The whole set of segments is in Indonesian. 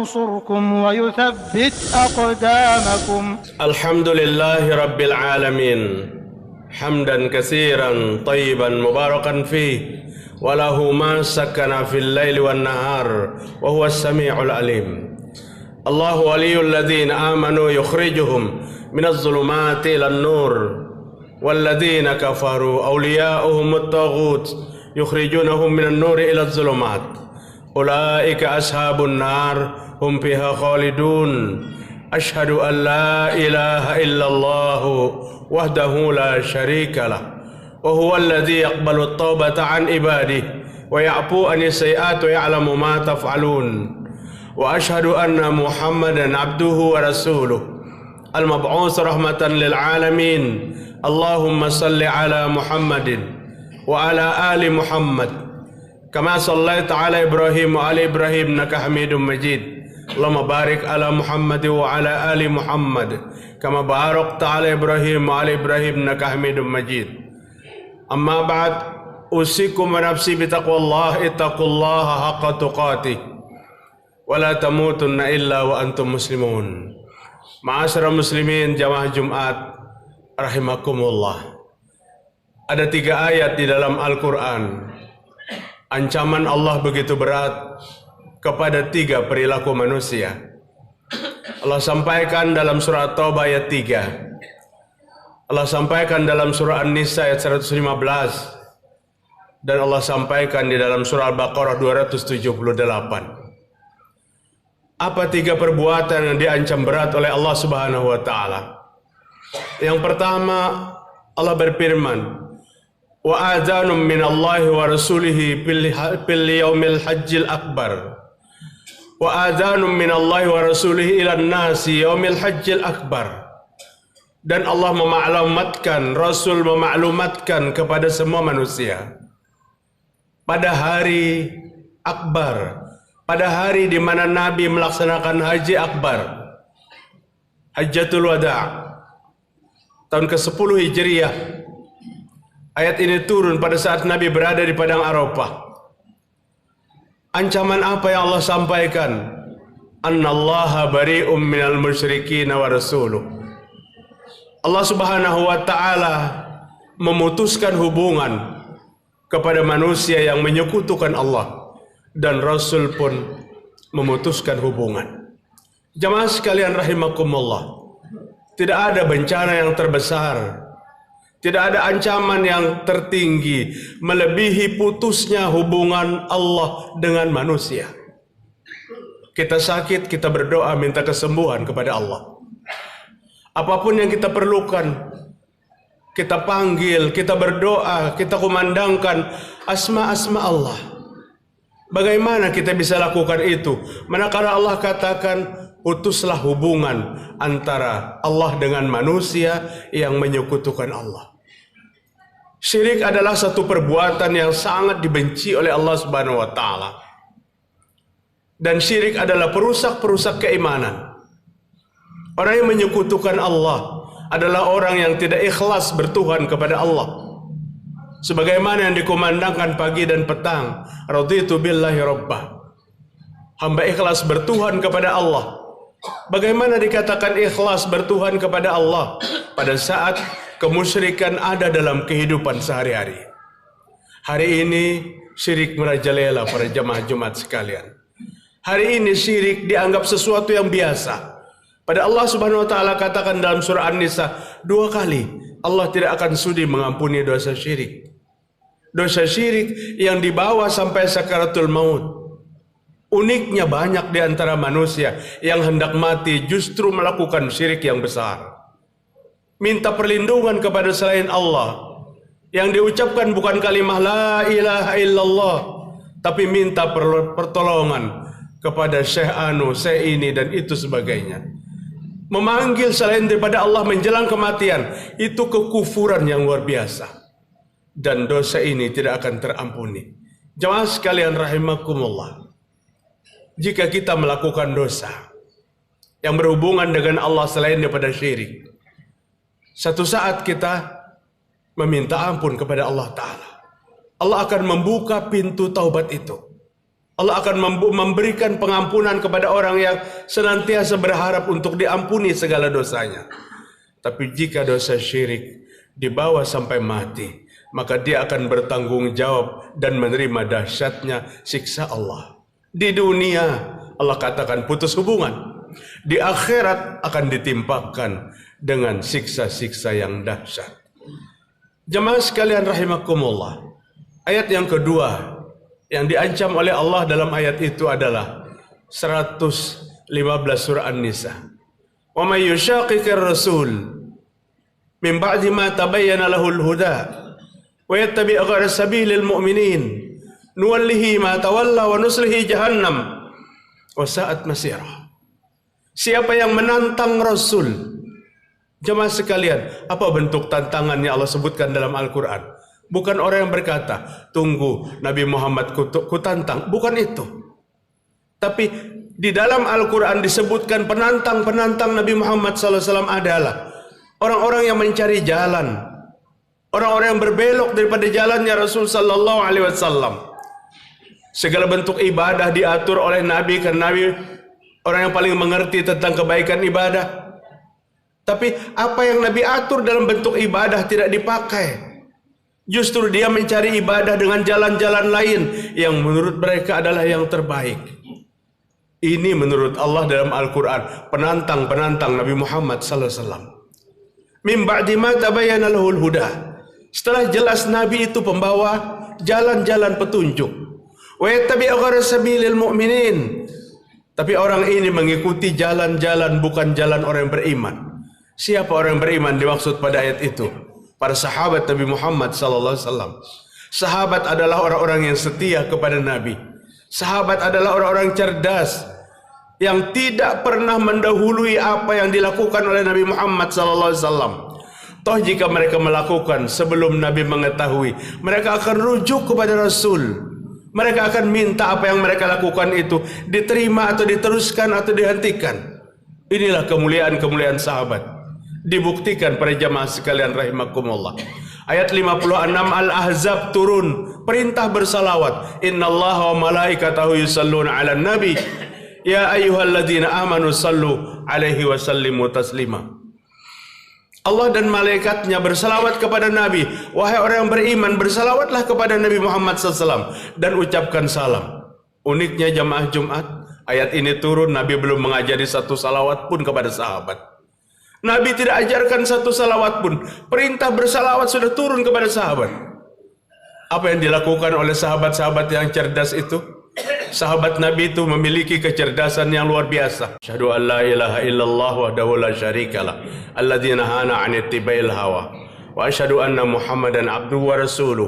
ينصركم ويثبت أقدامكم. الحمد لله رب العالمين حمدا كثيرا طيبا مباركا فيه وله ما سكن في الليل والنهار وهو السميع العليم. الله ولي الذين آمنوا يخرجهم من الظلمات إلى النور والذين كفروا أولياؤهم الطاغوت يخرجونهم من النور إلى الظلمات أولئك أصحاب النار هم فيها خالدون. أشهد أن لا إله إلا الله وحده لا شريك له وهو الذي يقبل التوبة عن عباده ويعفو عن السيئات ويعلم ما تفعلون. وأشهد أن محمدا عبده ورسوله المبعوث رحمة للعالمين. اللهم صل على محمد وعلى آل محمد كما صليت على إبراهيم وعلى إبراهيم إنك حميد مجيد. اللهم بارك على محمد وعلى آل محمد كما باركت على إبراهيم وعلى إبراهيم إنك حميد مجيد. أما بعد أوصيكم ونفسي بتقوى الله اتقوا الله حق تقاته ولا تموتن إلا وأنتم مسلمون. Ma'asyiral muslimin jamaah Jumat rahimakumullah. Ada 3 ayat di dalam Al-Quran. Ancaman Allah begitu berat kepada 3 perilaku manusia. Allah sampaikan dalam surah Taubah ayat 3. Allah sampaikan dalam surah An-Nisa ayat 115. Dan Allah sampaikan di dalam surah Al-Baqarah 278. Apa 3 perbuatan yang diancam berat oleh Allah Subhanahu wa taala? Yang pertama, Allah berfirman, wa adzanum minallahi wa rasulihi fil yaumil hajjil akbar. Wa adzanum minallahi wa rasulihi ilan nasi yaumil hajjil akbar. Dan Allah memaklumatkan, Rasul memaklumatkan kepada semua manusia pada hari akbar, pada hari di mana Nabi melaksanakan haji akbar, Hajjatul Wada' tahun ke-10 Hijriah. Ayat ini turun pada saat Nabi berada di padang Arafah. Ancaman apa yang Allah sampaikan? Annallaha bari'um minal musyrikin wa rasuluh. Allah Subhanahu wa taala memutuskan hubungan kepada manusia yang menyekutukan Allah, dan Rasul pun memutuskan hubungan. Jamaah sekalian rahimakumullah, tidak ada bencana yang terbesar, tidak ada ancaman yang tertinggi melebihi putusnya hubungan Allah dengan manusia. Kita sakit, kita berdoa minta kesembuhan kepada Allah. Apapun yang kita perlukan, kita panggil, kita berdoa, kita kumandangkan asma-asma Allah. Bagaimana kita bisa lakukan itu? Manakala Allah katakan, putuslah hubungan antara Allah dengan manusia yang menyekutukan Allah. Syirik adalah satu perbuatan yang sangat dibenci oleh Allah Subhanahu wa taala. Dan syirik adalah perusak-perusak keimanan. Orang yang menyekutukan Allah adalah orang yang tidak ikhlas bertuhan kepada Allah. Sebagaimana yang dikumandangkan pagi dan petang, raditu billahi rabbah. Hamba ikhlas bertuhan kepada Allah. Bagaimana dikatakan ikhlas bertuhan kepada Allah? Pada saat kemusyrikan ada dalam kehidupan sehari-hari. Hari ini syirik merajalela para jamaah Jumat sekalian. Hari ini syirik dianggap sesuatu yang biasa. Pada Allah Subhanahu wa taala katakan dalam surah An-Nisa 2 kali, Allah tidak akan sudi mengampuni dosa syirik. Dosa syirik yang dibawa sampai sakaratul maut. Uniknya banyak di antara manusia yang hendak mati justru melakukan syirik yang besar. Minta perlindungan kepada selain Allah. Yang diucapkan bukan kalimah la ilaha illallah, tapi minta pertolongan kepada Syekh Anu, Syekh ini dan itu sebagainya. Memanggil selain daripada Allah menjelang kematian, itu kekufuran yang luar biasa. Dan dosa ini tidak akan terampuni. Jamaah sekalian rahimakumullah, jika kita melakukan dosa yang berhubungan dengan Allah selain daripada syirik, satu saat kita meminta ampun kepada Allah Ta'ala, Allah akan membuka pintu taubat itu. Allah akan memberikan pengampunan kepada orang yang senantiasa berharap untuk diampuni segala dosanya. Tapi jika dosa syirik dibawa sampai mati, maka dia akan bertanggung jawab dan menerima dahsyatnya siksa Allah. Di dunia Allah katakan putus hubungan, di akhirat akan ditimpakan dengan siksa-siksa yang dahsyat. Jemaah sekalian rahimakumullah, ayat yang kedua yang diancam oleh Allah dalam ayat itu adalah 115 surah An-Nisa. Wa may yushaqiqir rasul min ba'di ma tabayyana lahul huda wa yattabi' ghayra sabilil mu'minin nuwallihi ma tawalla wa nuslihi jahannam wa sa'at masirah. Siapa yang menantang Rasul, jemaah sekalian, apa bentuk tantangannya Allah sebutkan dalam Al-Quran? Bukan orang yang berkata, tunggu Nabi Muhammad kutantang. Bukan itu. Tapi di dalam Al-Quran disebutkan penantang-penantang Nabi Muhammad SAW adalah orang-orang yang mencari jalan, orang-orang yang berbelok daripada jalannya Rasul Sallallahu Alaihi Wasallam. Segala bentuk ibadah diatur oleh Nabi, karena Nabi orang yang paling mengerti tentang kebaikan ibadah. Tapi apa yang Nabi atur dalam bentuk ibadah tidak dipakai. Justru dia mencari ibadah dengan jalan-jalan lain yang menurut mereka adalah yang terbaik. Ini menurut Allah dalam Al-Quran penantang-penantang Nabi Muhammad SAW. Min ba'di ma tabayyana lahul huda. Setelah jelas Nabi itu pembawa jalan-jalan petunjuk. Wa yattabi' ghayra sabilil mu'minin. Tapi orang ini mengikuti jalan-jalan bukan jalan orang yang beriman. Siapa orang yang beriman dimaksud pada ayat itu? Para sahabat Nabi Muhammad SAW. Sahabat adalah orang-orang yang setia kepada Nabi. Sahabat adalah orang-orang cerdas yang tidak pernah mendahului apa yang dilakukan oleh Nabi Muhammad SAW. Toh jika mereka melakukan sebelum Nabi mengetahui, mereka akan rujuk kepada Rasul. Mereka akan minta apa yang mereka lakukan itu diterima atau diteruskan atau dihentikan. Inilah kemuliaan-kemuliaan sahabat. Dibuktikan para jamaah sekalian rahimakumullah. Ayat 56 Al-Ahzab turun, perintah bersalawat. Innallaha wa malaikatahu yusalluna 'alan nabi ya ayyuhalladzina amanu sallu 'alaihi wa sallimu taslima. Allah dan malaikatnya bersalawat kepada Nabi. Wahai orang yang beriman, bersalawatlah kepada Nabi Muhammad SAW dan ucapkan salam. Uniknya jamaah Jumat, ayat ini turun Nabi belum mengajari satu salawat pun kepada sahabat. Nabi tidak ajarkan satu salawat pun. Perintah bersalawat sudah turun kepada sahabat. Apa yang dilakukan oleh sahabat-sahabat yang cerdas itu? Sahabat Nabi itu memiliki kecerdasan yang luar biasa. Asyhadu an la ilaha illallah wahdahu la syarikalah alladzi nahana 'anil ittibail hawa wa asyhadu anna Muhammadan abduhu wa rasuluh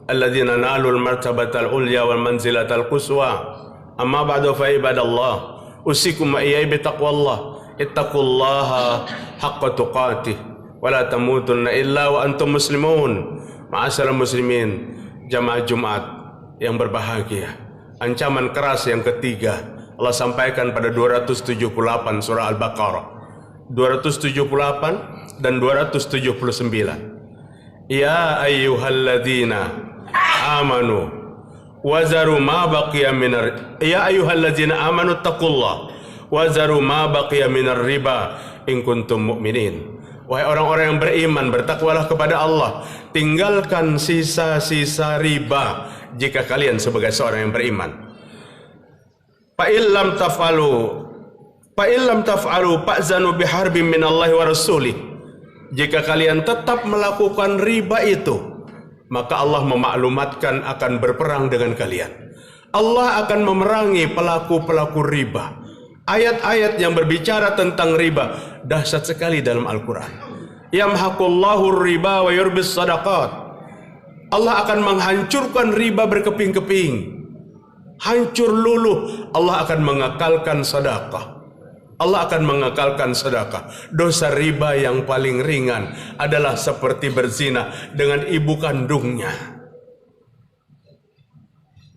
alladzi nalul martabatal ulya wal manzilatal quswa. Amma ba'du fa ibadallah usikum wa iyai bi taqwallah. Ittaqullaha haqqa tuqatih wa la tamutunna illa wa antum muslimun. Ma'asyiral muslimin, jamaah Jumat yang berbahagia. Ancaman keras yang ketiga Allah sampaikan pada 278 surah Al-Baqarah. 278 dan 279. Ya ayyuhalladzina amanu wazaru ma baqiya minar ya ayyuhalladzina amanu taqullaha wazaru ma baqiya minar riba in kuntum mu'minin. Wahai orang-orang yang beriman, bertakwalah kepada Allah, tinggalkan sisa-sisa riba jika kalian sebagai seorang yang beriman. Fa illam taf'alu fa'zanu biharbin minallahi wa rasulih. Jika kalian tetap melakukan riba itu, maka Allah memaklumatkan akan berperang dengan kalian. Allah akan memerangi pelaku-pelaku riba. Ayat-ayat yang berbicara tentang riba dahsyat sekali dalam Al-Quran. Yamhaqullahu riba wa yurbis sadaqat. Allah akan menghancurkan riba berkeping-keping. Hancur luluh. Allah akan mengekalkan sedekah. Allah akan mengekalkan sedekah. Dosa riba yang paling ringan adalah seperti berzina dengan ibu kandungnya.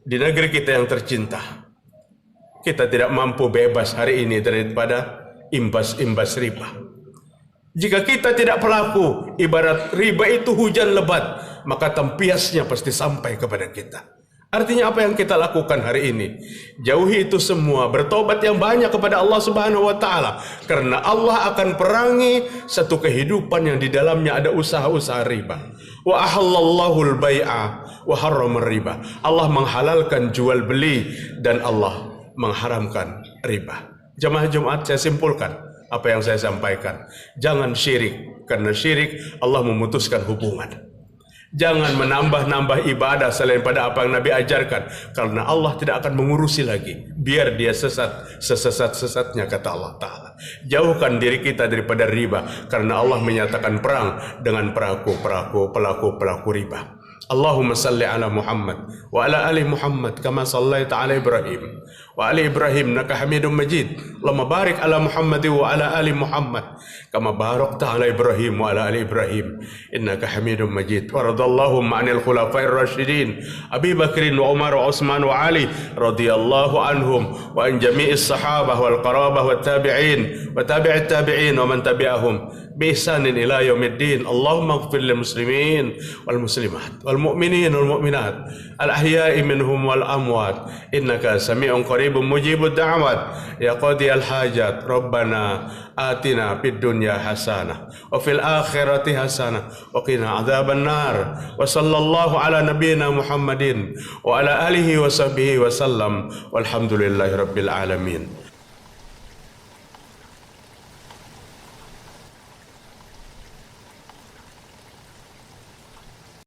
Di negeri kita yang tercinta, kita tidak mampu bebas hari ini daripada imbas-imbas riba. Jika kita tidak pelaku, ibarat riba itu hujan lebat, maka tempiasnya pasti sampai kepada kita. Artinya apa yang kita lakukan hari ini? Jauhi itu semua, bertobat yang banyak kepada Allah Subhanahu wa taala, karena Allah akan perangi satu kehidupan yang di dalamnya ada usaha-usaha riba. Wa ahallallahu al-bai'a wa harrama riba. Allah menghalalkan jual beli dan Allah mengharamkan riba. Jamaah Jumat, saya simpulkan apa yang saya sampaikan. Jangan syirik, karena syirik Allah memutuskan hubungan. Jangan menambah-nambah ibadah selain pada apa yang Nabi ajarkan, karena Allah tidak akan mengurusi lagi. Biar dia sesat, sesat-sesatnya, kata Allah Ta'ala. Jauhkan diri kita daripada riba, karena Allah menyatakan perang dengan pelaku riba. Allahumma salli ala Muhammad wa ala ali Muhammad kama sallaita ala Ibrahim wa ali Ibrahim innaka Hamidum Majid. Allahumma barik ala Muhammad wa ala ali Muhammad kama barakta ala Ibrahim wa ala ali Ibrahim innaka Hamidum Majid. Wa radallahu anil khulafa'ir rasyidin Abi Bakrin wa Umar wa Utsman wa Ali radhiyallahu anhum wa an jami'is sahabah wal qarabah wat tabi'in wa tabi'it tabi'in wa man tabi'ahum bi ihsanin ila yaumiddin. Allahumma ighfir lil muslimin wal muslimat wal mu'minin wal mu'minat al ahya'i minhum wal amwat innaka sami'un qaribun mujibud da'wat ya qadiyal hajat. Rabbana atina fid dunya hasanah wa fil akhirati hasanah wa qina adzaban nar. Wa sallallahu ala nabiyyina Muhammadin wa ala alihi wa sahbihi wa sallam walhamdulillahi rabbil alamin.